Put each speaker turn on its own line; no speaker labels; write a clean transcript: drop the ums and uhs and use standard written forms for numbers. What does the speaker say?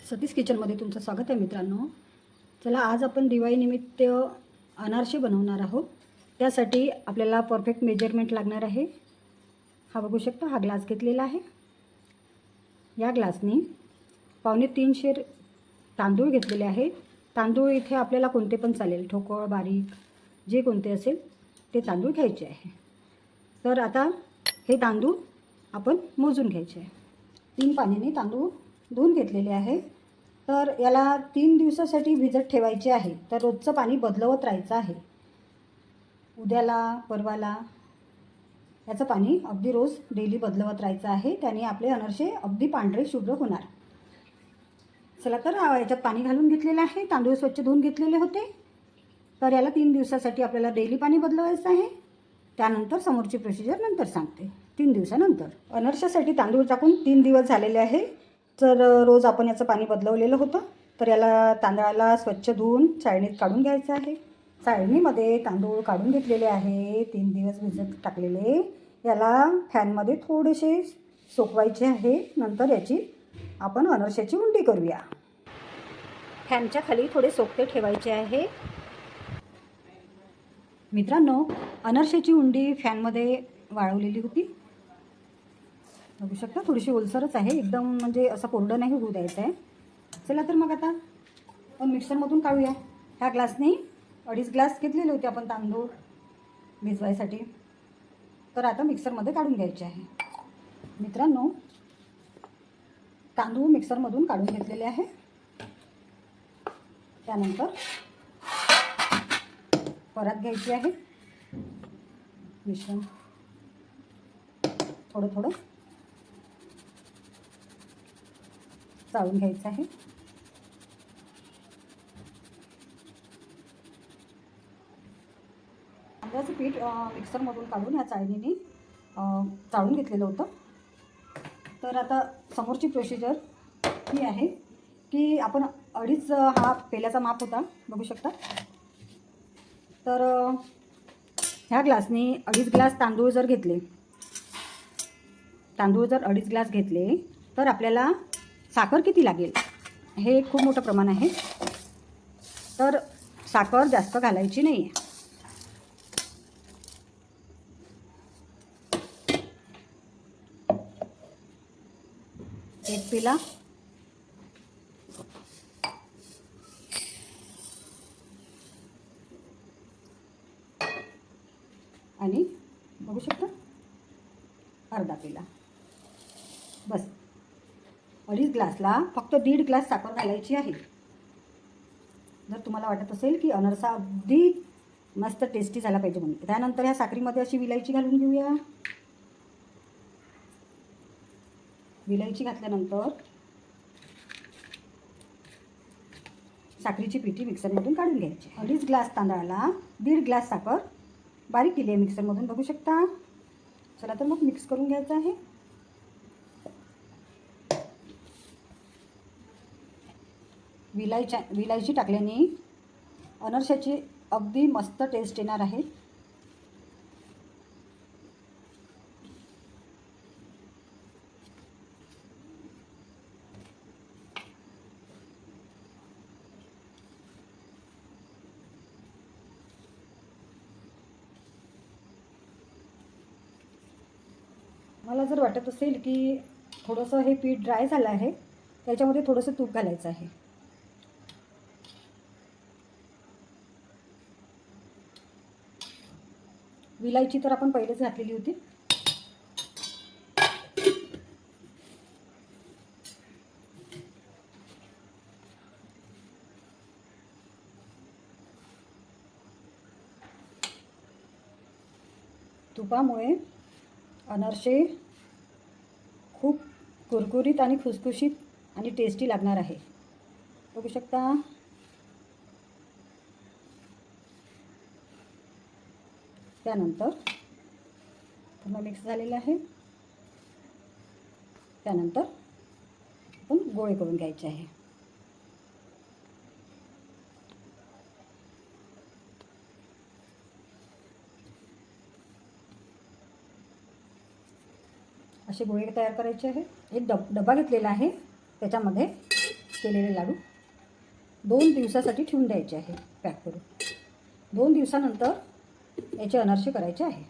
सतीश किचनमध्ये तुमचं स्वागत आहे मित्रांनो. चला, आज आपण दिवाळीनिमित्त अनारसे बनवणार आहोत. त्यासाठी आपल्याला परफेक्ट मेजरमेंट लागणार आहे. हा बघू शकता, हा ग्लास घेतलेला आहे. या ग्लासनी 3.25 शेर तांदूळ घेतलेले आहे. तांदूळ इथे आपल्याला कोणते पण चालेल, ठोकळ, बारीक, जे कोणते असेल ते तांदूळ घ्यायचे आहे. तर आता हे तांदूळ आपण मोजून घ्यायचे आहे. 3 पाण्याने तांदूळ धुवून घेतलेले आहे. तर याला 3 दिवसासाठी भिजत ठेवायचे आहे. तर रोजचं पाणी बदलवत राहायचं आहे. उद्याला, परवाला याचं पाणी अगदी रोज डेली बदलवत राहायचं आहे. त्याने आपले अनारसे अगदी पांढरे शुभ्र होणार. चला, तर याच्यात पाणी घालून घेतलेलं आहे. तांदूळ स्वच्छ धुवून घेतलेले होते. तर याला 3 दिवसासाठी आपल्याला डेली पाणी बदलवायचं आहे. त्यानंतर समोरची प्रोसिजर नंतर सांगते. 3 दिवसानंतर अनारशासाठी तांदूळ टाकून 3 दिवस झालेले आहे. तर रोज आपण याचं पाणी बदलवलेलं होतं. तर याला तांदळाला स्वच्छ धुवून चाळणीत काढून घ्यायचं आहे. चाळणीमध्ये तांदूळ काढून घेतलेले आहे. 3 दिवस भिजत टाकलेले. याला फॅनमध्ये थोडेसे सोकवायचे आहे. नंतर याची आपण अनारशाची उंडी करूया. फॅनच्या खाली थोडे सोकते ठेवायचे आहे. मित्रांनो, अनारशाची उंडी फॅनमध्ये वाळवलेली होती. बघू शकता, थोडीशी ओलसरच आहे. एकदम म्हणजे असं कोरडं नाही होऊ द्यायचं आहे. चला, तर मग आता आपण मिक्सरमधून काढूया. ह्या ग्लासने 2.5 ग्लास घेतलेले होते आपण तांदूळ भिजवायसाठी. तर आता मिक्सरमध्ये काढून घ्यायचे आहे. मित्रांनो, तांदूळ मिक्सरमधून काढून घेतलेले आहे. त्यानंतर परत घ्यायची आहे मिश्रण. थोडं थोडं चाळून घ्यायचं आहे. तांदळाचं पीठ मिक्सरमधून काढून या चाळणीने चाळून घेतलेलं होतं. तर आता समोरची प्रोसिजर ही आहे की आपण 2.5 हा पेल्याचा माप होता, बघू शकता. तर ह्या ग्लासने 2.5 ग्लास तांदूळ जर घेतले, 2.5 ग्लास घेतले तर आपल्याला साखर किती लागेल हे खूप मोठं प्रमाण आहे. तर साखर जास्त घालायची नाही आहे. एक पेला आणि बघू शकता अर्धा पेला. बस, 2.5 ग्लासला फक्त 1.5 ग्लास साखर घालायची आहे. जर तुम्हाला वाटत असेल की अनारसा अगदी मस्त टेस्टी झाला पाहिजे म्हणून, त्यानंतर ह्या साखरेमध्ये अशी विलायची घालून घेऊया. विलायची घातल्यानंतर साखरेची पिठी मिक्सरमधून काढून घ्यायची. 2.5 ग्लास तांदळाला 1.5 ग्लास साखर बारीक केली आहे मिक्सरमधून, बघू शकता. चला, तर मग मिक्स करून घ्यायचं आहे. विलायची टाकल्याने अनारशाची अगदी मस्त टेस्ट येणार आहे. मला जर वाटत असेल की थोडंसं हे पीठ ड्राय झालं आहे, त्याच्यामध्ये थोडंसं तूप घालायचं आहे. विलायची तर आपण पहिलेच घातलेली होती. तुपामुळे अनारसे खूप कुरकुरीत आणि खुसखुशीत आणि टेस्टी लागणार आहे, बघू शकता. त्यानंतर पूर्ण मिक्स झालेलं आहे. त्यानंतर आपण गोळे करून घ्यायचे आहे. असे गोळे तयार करायचे आहे. एक डबा घेतलेला आहे, त्याच्यामध्ये केलेले लाडू 2 दिवसासाठी ठेवून द्यायचे आहे पॅक करून. 2 दिवसानंतर याचे अनारसे करायचे आहे.